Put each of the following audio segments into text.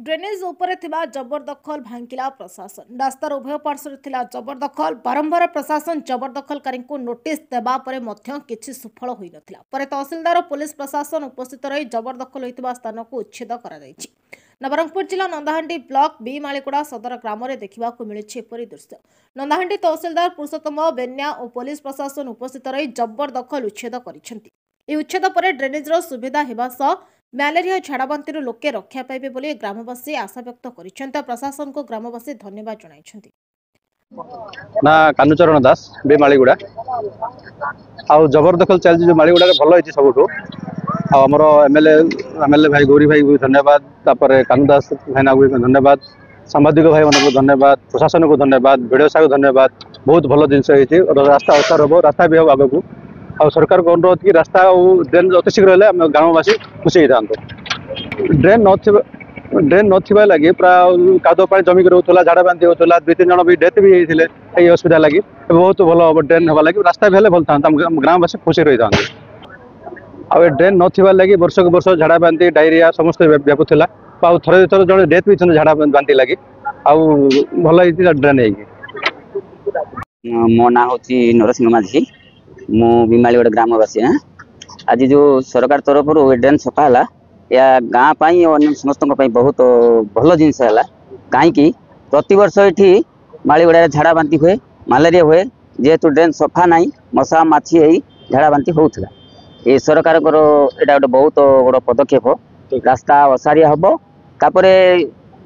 Drainage उपरे थिबा जबरदखल भांगिला प्रशासन। रास्तार उभय पार्श्वर थिला जबरदखल। बारंबार प्रशासन जबरदखलकारी को नोटिस देबा परे मध्य किछि सुफल होई नथिला। परे तहसीलदार और पुलिस प्रशासन उपस्थित रही जबरदखल होइतिबा स्थान को उच्छेद करा दैछि। नवरंगपुर जिला नंदाहांडी ब्लॉक बी मालिकुड़ा सदर ग्राम में देखा मिली एपरी दृश्य। नंदाहांडी तहसीलदार पुरुषोत्तम बेन्या और पुलिस प्रशासन उपस्थित रही जबरदखल उच्छेद कर उच्छेद पर ड्रेनेजर सुविधा होगा सह म्यालेरिया झाड़ाबांति लोके रक्षा पाइबे बोली ग्रामवासी आशा व्यक्त कर प्रशासन को ग्रामवासी धन्यवाद जणाइछन्ति। ना कानुचरण दास बे मालीगुड़ा आउ जबरदखल चलती जो मालीगुड़ा भल होती सबुठू आमर एमएलए भाई गौरी भाई को धन्यवाद तापर कानु दास भाईना को धन्यवाद सांबादिक भाई मान को धन्यवाद प्रशासन को धन्यवाद वीडियो साहब को धन्यवाद बहुत भल जिनस रास्ता अवसर हम रास्ता भी हम आगे आ सरकार को अनुरोध कि रास्ता ड्रेन अति शीघ्र ग्रामवासी खुशी होता ड्रेन नथिबा लगी प्राय कादो पानी जमिक रोला झाड़ा बांति होता दुई तीन जन भी डेथ भी होते ये असुविधा लगी बहुत भल ड्रेन हवा लगी रास्ता भी भल था ग्रामवासी खुशी रही था आ ड्रेन नथिबा लगी वर्ष को वर्ष झाड़ा बांति डायरिया समस्त व्यापुला आ थरे थर जन डेथ भी झाड़ा बांति लगी आल ड्रेन मो ना हूँ नरसिंह माझी मु बिमालीगढ़ ग्रामवासी हाँ आज जो सरकार तरफ ड्रेन सफा है या गाँ पाई और समस्त बहुत भल जिनस है कहीं प्रति वर्ष ये मालीगुड़ा झाड़ा बांति हुए मलेरिया हुए जेहेतु ड्रेन सफा ना मशा माछी झाड़ा बांति होता ये सरकार यहाँ गोटे बहुत बड़ पदक्षेप रास्ता असारिया हम तापर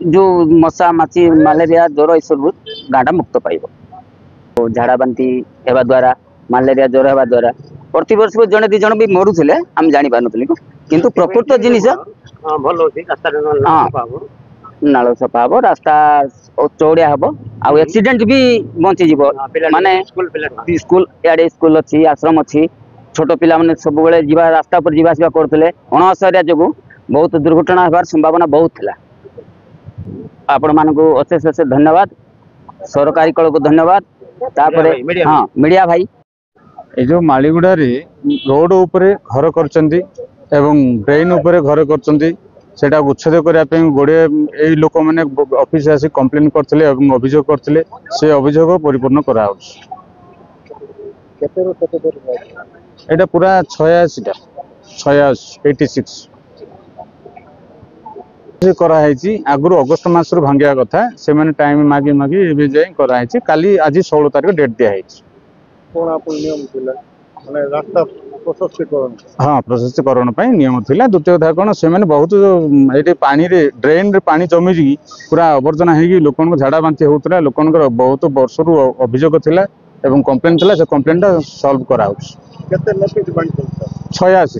जो मशा माछी मलेरिया ज्वर ये सब गाँटा मुक्त पाइब झाड़ा बांति होगा द्वारा मलेरिया ज्वर होगा द्वारा प्रति वर्ष जड़े दी जन भी मरुले आम जानी पार नुँ किंतु प्रकृत जिनिस नाल सफा हम रास्ता चौड़िया हम आउ एक्सीडेंट भी बची माने स्कूल इे स्कूल अच्छी आश्रम अच्छी छोट पिला माने सब बेले रास्ता पर जावासवा करते अणअसारिया जो बहुत दुर्घटना होवार संभावना बहुत थिला। आपण मानक अशेष अशेष धन्यवाद सरकारी कल को धन्यवाद तापर हाँ मीडिया भाई ये जो मालीगुड़ा रोड उपरे घर करचंदी एवं ड्रेन उपरे घर करचंदी सेटा उच्छेद करने गोड़े यही लोक मैंने ऑफिस आसी कंप्लेन करते अभियोग करते से अभियोग परिपूर्ण करा एटा पूरा 86 कराई आगु अगस्ट मास भांगा कथा से मैंने टाइम मागी मागी जाए कराई काली आज 16 तारीख डेट दिखाई हाँ प्रशस्तीकरण नियम थिला। द्वितीय कथा कौन से बहुत ये पानी ड्रेन रे पानी जमी पूरा अवर्जना हो लोक झाड़ा बांति होता लोक बहुत वर्ष अभियोग थिला एवं कंप्लेन थिला से कंप्लेन टा सॉल्व करा 86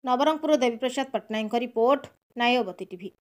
नवरंगपुर देवी प्रसाद पट्टनायक रिपोर्ट नायवती टीवी।